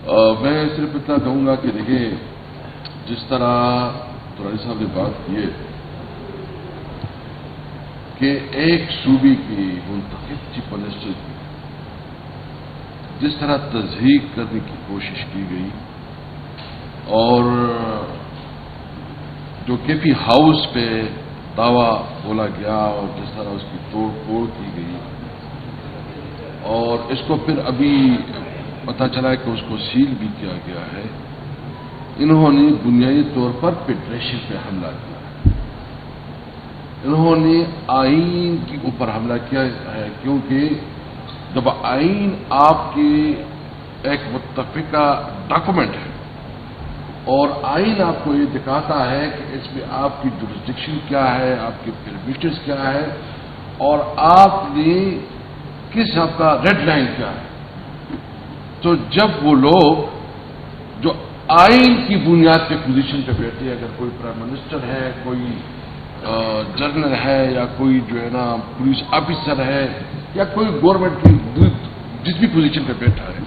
میں صرف اتنا کہوں گا کہ دیکھیں جس طرح دورانی صاحب نے بات کی ہے کہ ایک صوبے کی منتخب چیف منسٹر کی جس طرح تضحیق کرنے کی کوشش کی گئی اور جو کے پی ہاؤس پہ دعویٰ بولا گیا اور جس طرح اس کی توڑ پھوڑ کی گئی اور اس کو پھر ابھی پتہ چلا کہ اس کو سیل بھی کیا گیا ہے، انہوں نے بنیادی طور پر فیڈریشن پہ حملہ کیا ہے، انہوں نے آئین کے اوپر حملہ کیا ہے، کیونکہ جب آئین آپ کی ایک متفقہ ڈاکومنٹ ہے اور آئین آپ کو یہ دکھاتا ہے کہ اس میں آپ کی جورسڈکشن کیا ہے، آپ کے پرمیشنز کیا ہے اور آپ نے کس آپ کا ریڈ لائن کیا ہے، تو جب وہ لوگ جو آئین کی بنیاد پہ پوزیشن پہ بیٹھے ہیں، اگر کوئی پرائم منسٹر ہے، کوئی جنرل ہے یا کوئی جو ہے نا پولیس آفیسر ہے یا کوئی گورنمنٹ کی جس بھی پوزیشن پہ بیٹھا ہے،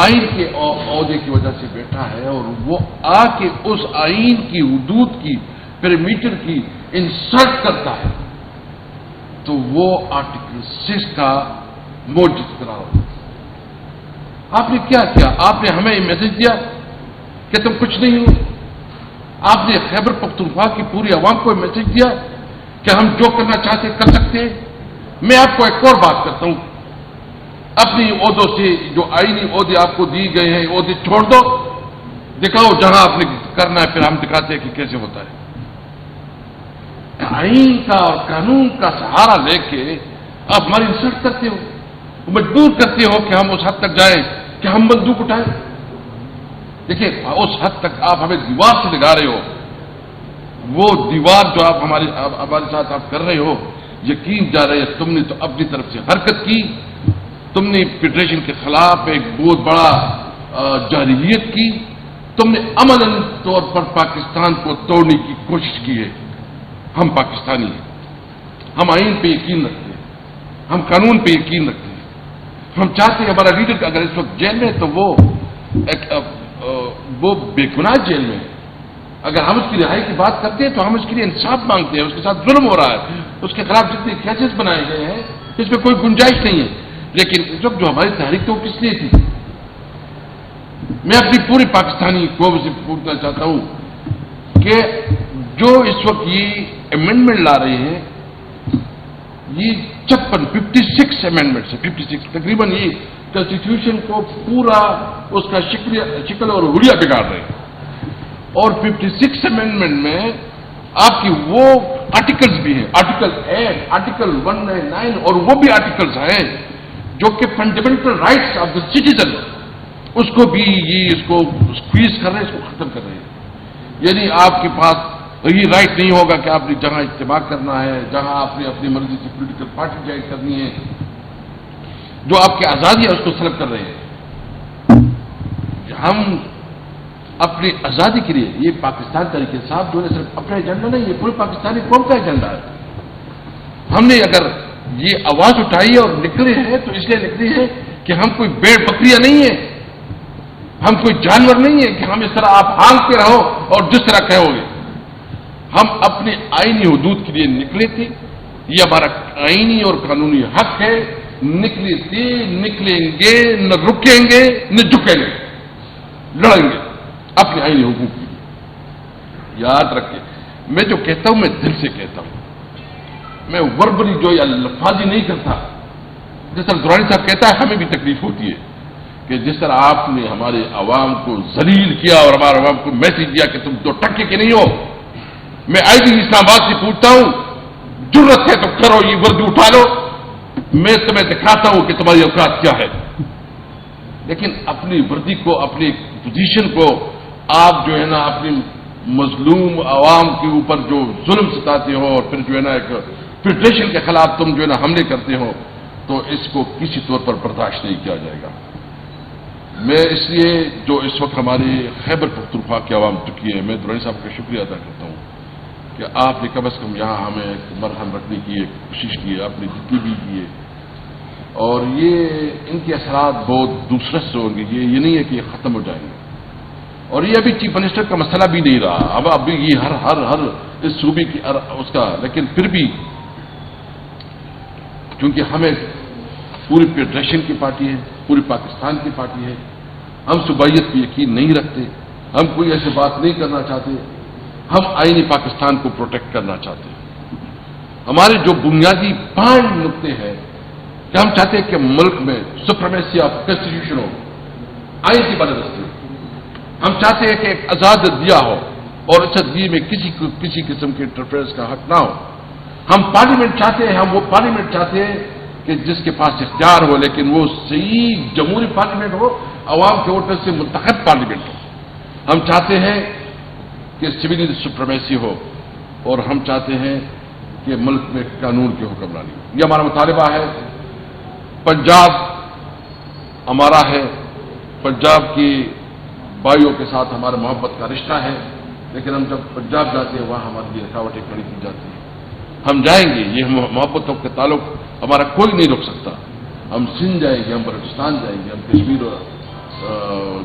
آئین کے عہدے کی وجہ سے بیٹھا ہے اور وہ آ کے اس آئین کی حدود کی پیرامیٹر کی انسلٹ کرتا ہے تو وہ آرٹیکل 6 کا موجب قرار ہوتا ہے۔ آپ نے کیا کیا؟ آپ نے ہمیں یہ میسج دیا کہ تم کچھ نہیں ہو، آپ نے خیبر پختونخوا کی پوری عوام کو یہ میسج دیا کہ ہم جو کرنا چاہتے کر سکتے ہیں۔ میں آپ کو ایک اور بات کرتا ہوں، اپنی عہدوں سے جو آئینی عہدے آپ کو دیے گئے ہیں عہدے چھوڑ دو، دکھاؤ جہاں آپ نے کرنا ہے، پھر ہم دکھاتے ہیں کہ کیسے ہوتا ہے۔ آئین کا اور قانون کا سہارا لے کے آپ ہماری انسلٹ کرتے ہو، مجبور کرتے ہو کہ ہم اس حد تک جائیں کہ ہم بندوق اٹھائیں۔ دیکھیں اس حد تک آپ ہمیں دیوار سے لگا رہے ہو، وہ دیوار جو آپ ہمارے ساتھ آپ کر رہے ہو، یقین جا رہے تم نے تو اپنی طرف سے حرکت کی، تم نے فیڈریشن کے خلاف ایک بہت بڑا جارحیت کی، تم نے عملاً طور پر پاکستان کو توڑنے کی کوشش کی ہے۔ ہم پاکستانی ہیں، ہم آئین پہ یقین رکھتے ہیں، ہم قانون پہ یقین رکھتے ہیں، ہم چاہتے ہیں ہمارا لیڈر اگر اس وقت جیل میں ہے تو وہ بے گناہ جیل میں ہے، اگر ہم اس کی رہائی کی بات کرتے ہیں تو ہم اس کے لیے انصاف مانگتے ہیں، اس کے ساتھ ظلم ہو رہا ہے، اس کے خلاف جتنے کیسز بنائے گئے ہیں اس میں کوئی گنجائش نہیں ہے، لیکن اس وقت جو ہماری تحریک تو کس لیے تھی؟ میں اپنی پوری پاکستانی قوم سے پوچھنا چاہتا ہوں کہ جو اس وقت یہ امینڈمنٹ لا رہے ہیں، یہ 56 امینڈمنٹ سے 56 تقریباً یہ کانسٹیٹیوشن کو پورا اس کا شکل اور حلیہ بگاڑ رہے ہیں، اور 56 امینڈمنٹ میں آپ کی وہ آرٹیکلز بھی ہیں، آرٹیکل 8، آرٹیکل 199 اور وہ بھی آرٹیکلز ہیں جو کہ fundamental rights of the citizen, اس کو بھی یہ اس کو سکویز کر رہے ہیں، اس کو ختم کر رہے ہیں۔ یعنی آپ کے پاس یہ رائٹ نہیں ہوگا کہ آپ نے جہاں اجتماع کرنا ہے، جہاں آپ نے اپنی مرضی سے پولیٹیکل پارٹی جوائن کرنی ہے، جو آپ کی آزادی ہے اس کو سلب کر رہے ہیں۔ ہم اپنی آزادی کے لیے، یہ پاکستان تحریک انصاف جو ہے صرف اپنا ایجنڈا نہیں، یہ پوری پاکستانی قوم کا ایجنڈا ہے۔ ہم نے اگر یہ آواز اٹھائی ہے اور نکلے ہیں تو اس لیے نکلے ہیں کہ ہم کوئی بھیڑ بکریاں نہیں ہیں، ہم کوئی جانور نہیں ہیں کہ ہم اس طرح آپ ہانکتے رہو اور جس طرح کہو گے۔ ہم اپنے آئینی حدود کے لیے نکلے تھے، یہ ہمارا آئینی اور قانونی حق ہے، نکلے تھے، نکلیں گے، نہ رکیں گے نہ جھکیں گے، لڑیں گے اپنے آئینی حقوق کے لیے۔ یاد رکھیں، میں جو کہتا ہوں میں دل سے کہتا ہوں، میں وربلی جو الفاظی نہیں کرتا۔ جس طرح دورانی صاحب کہتا ہے ہمیں بھی تکلیف ہوتی ہے کہ جس طرح آپ نے ہمارے عوام کو ذلیل کیا اور ہمارے عوام کو میسج دیا کہ تم 2 ٹکے کے نہیں ہو۔ میں آئی بھی اسلام آباد سے پوچھتا ہوں، جرت ہے تو کرو، یہ وردی اٹھا لو، میں تمہیں دکھاتا ہوں کہ تمہاری اوقات کیا ہے۔ لیکن اپنی وردی کو، اپنی پوزیشن کو آپ جو ہے نا اپنی مظلوم عوام کے اوپر جو ظلم ستاتے ہو اور پھر جو ہے نا ایک فیڈریشن کے خلاف تم جو ہے نا حملے کرتے ہو، تو اس کو کسی طور پر برداشت نہیں کیا جائے گا۔ میں اس لیے جو اس وقت ہماری خیبر پختونخوا کی عوام چکی ہے، میں دورانی صاحب کا شکریہ ادا کرتا ہوں کہ آپ نے کم از کم یہاں ہمیں ایک مرہم رکھنے کی ایک کوشش کی ہے، آپ نے جتنی بھی کی ہے، اور یہ ان کے اثرات بہت دوسرے سے ہوں گے. یہ نہیں ہے کہ یہ ختم ہو جائیں گے. اور یہ ابھی چیف منسٹر کا مسئلہ بھی نہیں رہا. اب ابھی یہ ہر اس صوبے کی اس کا، لیکن پھر بھی چونکہ ہمیں پوری فیڈریشن کی پارٹی ہے، پوری پاکستان کی پارٹی ہے، ہم صوبائیت پہ یقین نہیں رکھتے، ہم کوئی ایسی بات نہیں کرنا چاہتے. ہم آئینی پاکستان کو پروٹیکٹ کرنا چاہتے ہیں. ہمارے جو بنیادی 5 نقطے ہیں کہ ہم چاہتے ہیں کہ ملک میں سپریمیسی آف کانسٹیٹیوشن ہو، آئین کی بندوبستی ہو. ہم چاہتے ہیں کہ ایک آزاد عدلیہ ہو اور اس عدلیہ میں کسی قسم کے انٹرفیئرنس کا حق نہ ہو. ہم پارلیمنٹ چاہتے ہیں، ہم وہ پارلیمنٹ چاہتے ہیں کہ جس کے پاس اختیار ہو، لیکن وہ صحیح جمہوری پارلیمنٹ ہو، عوام کے ووٹر سے منتخب پارلیمنٹ ہو. ہم چاہتے ہیں کہ سول سپریمیسی ہو، اور ہم چاہتے ہیں کہ ملک میں قانون کی حکمرانی ہو. یہ ہمارا مطالبہ ہے. پنجاب ہمارا ہے، پنجاب کی بھائیوں کے ساتھ ہمارا محبت کا رشتہ ہے، لیکن ہم جب پنجاب جاتے ہیں وہاں ہمارے لیے رکاوٹیں کھڑی کی جاتی ہیں. ہم جائیں گے، یہ محبتوں کے تعلق ہمارا کوئی نہیں روک سکتا. ہم سندھ جائیں گے، ہم بلوچستان جائیں گے، ہم کشمیر اور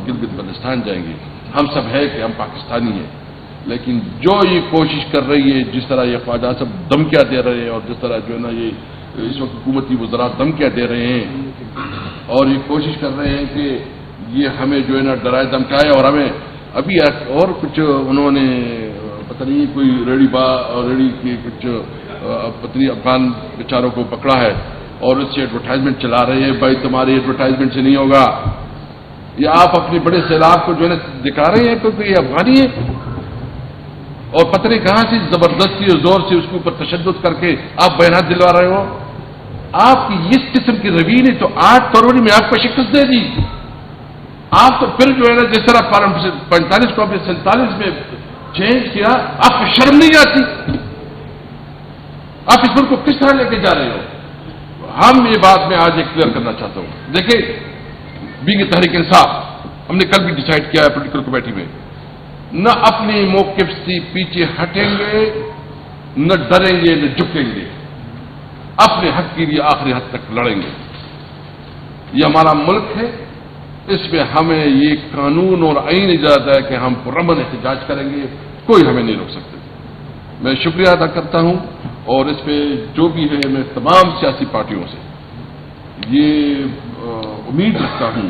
گلگت بلتستان جائیں گے. ہم سب ہے کہ ہم پاکستانی ہیں. لیکن جو یہ کوشش کر رہی ہے، جس طرح یہ خواجہ صاحب دھمکیاں دے رہے ہیں، اور جس طرح جو ہے نا یہ اس وقت حکومتی وزراء دھمکیاں دے رہے ہیں، اور یہ کوشش کر رہے ہیں کہ یہ ہمیں جو ہے نا ڈرائے دھمکائے. اور ہمیں ابھی اور کچھ انہوں نے پتہ نہیں کوئی ریڑی کی کچھ پتنی افغان بیچاروں کو پکڑا ہے اور اس سے ایڈورٹائزمنٹ چلا رہے ہیں. بھائی تمہاری ایڈورٹائزمنٹ سے نہیں ہوگا. یہ آپ اپنے بڑے سیلاب کو جو ہے نا دکھا رہے ہیں کیونکہ یہ افغانی ہے، اور پتہ نہیں کہاں سے زبردستی اور زور سے اس کے اوپر تشدد کر کے آپ بیانات دلوا رہے ہو. آپ کی اس قسم کی روی نے تو 8 فروری میں آپ کو شکست دے دی. آپ تو پھر جو ہے نا جس طرح 45 کو 47 میں چینج کیا، آپ کو شرم نہیں آتی؟ آپ اس ملک کو کس طرح لے کے جا رہے ہو؟ ہم یہ بات میں آج ایک کلیئر کرنا چاہتا ہوں. دیکھیں، بینگ تحریک انصاف ہم نے کل بھی ڈیسائیڈ کیا ہے پولیٹیکل کمیٹی میں، نہ اپنے موقف سے پیچھے ہٹیں گے، نہ ڈریں گے، نہ جھکیں گے. اپنے حق کے لیے آخری حد تک لڑیں گے. یہ ہمارا ملک ہے، اس میں ہمیں یہ قانون اور آئین اجازت ہے کہ ہم پرامن احتجاج کریں گے. کوئی ہمیں نہیں روک سکتے. میں شکریہ ادا کرتا ہوں، اور اس پہ جو بھی ہے میں تمام سیاسی پارٹیوں سے یہ امید رکھتا ہوں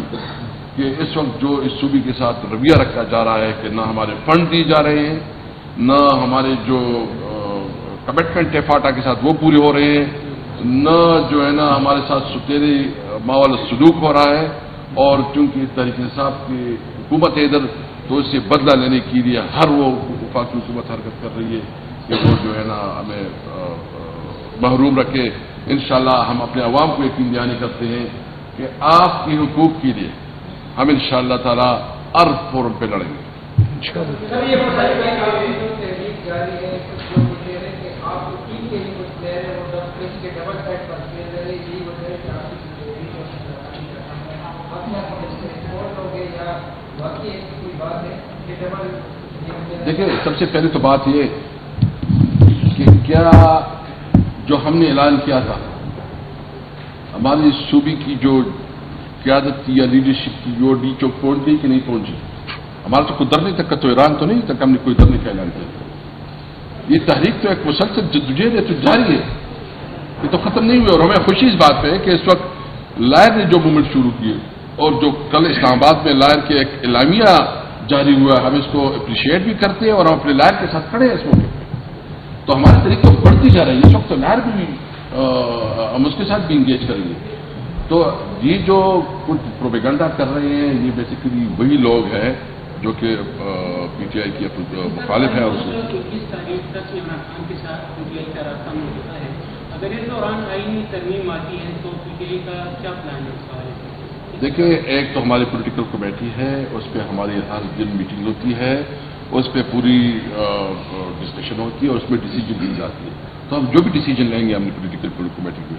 کہ اس وقت جو اس صوبے کے ساتھ رویہ رکھا جا رہا ہے کہ نہ ہمارے فنڈ دیے جا رہے ہیں، نہ ہمارے جو کمٹمنٹ ہے فاٹا کے ساتھ وہ پورے ہو رہے ہیں، نہ جو ہے نا ہمارے ساتھ ستیرے ماحول سلوک ہو رہا ہے. اور چونکہ تحریک انصاف کی حکومت ہے ادھر، تو اس سے بدلہ لینے کے لیے ہر وہ وفاقی حکومت حرکت کر رہی ہے کہ وہ جو ہے نا ہمیں محروم رکھے. انشاءاللہ ہم اپنے عوام کو یقین دہانی کرتے ہیں کہ آپ کی حقوق کے لیے ہم انشاءاللہ تعالی ہر فورم پہ لڑیں گے. دیکھیں، سب سے پہلے تو بات یہ کہ کیا جو ہم نے اعلان کیا تھا، ہماری صوبے کی جو قیادت کی یا لیڈرشپ کی جو ڈی چوک پہنچ گئی کہ نہیں پہنچی؟ ہمارا تو کوئی درنے تک کا تو ایران تو نہیں تک ہم نے کوئی درنے کا اعلان کیا. یہ تحریک تو ایک مسلسل جدوجہد ہے، تو جاری ہے، یہ تو ختم نہیں ہوئی. اور ہمیں خوشی اس بات پہ ہے کہ اس وقت لائر نے جو موومنٹ شروع کیے، اور جو کل اسلام آباد میں لائر کے ایک اعلامیہ جاری ہوا، ہم اس کو اپریشیٹ بھی کرتے ہیں اور ہم اپنے لائر کے ساتھ کھڑے ہیں اس موقع پہ. تو ہماری طریقے تو بڑھتی جا رہی ہے. اس وقت تو لائر بھی ہم اس کے ساتھ بھی انگیج کریں گے. تو یہ جو کچھ پروپیگنڈا کر رہے ہیں، یہ بیسیکلی وہی لوگ ہیں جو کہ پی ٹی آئی کی مخالف ہیں. اگر اس دوران آئینی ترمیم آتی ہے تو پی ٹی آئی کا کیا پلان ہے؟ دیکھیں، ایک تو ہماری پولیٹیکل کمیٹی ہے، اس پہ ہماری ہر دن میٹنگ ہوتی ہے، اس پہ پوری ڈسکشن ہوتی ہے اور اس میں ڈیسیجن لی جاتی ہے. تو ہم جو بھی ڈیسیجن لیں گے ہم نے پولیٹیکل کمیٹی کو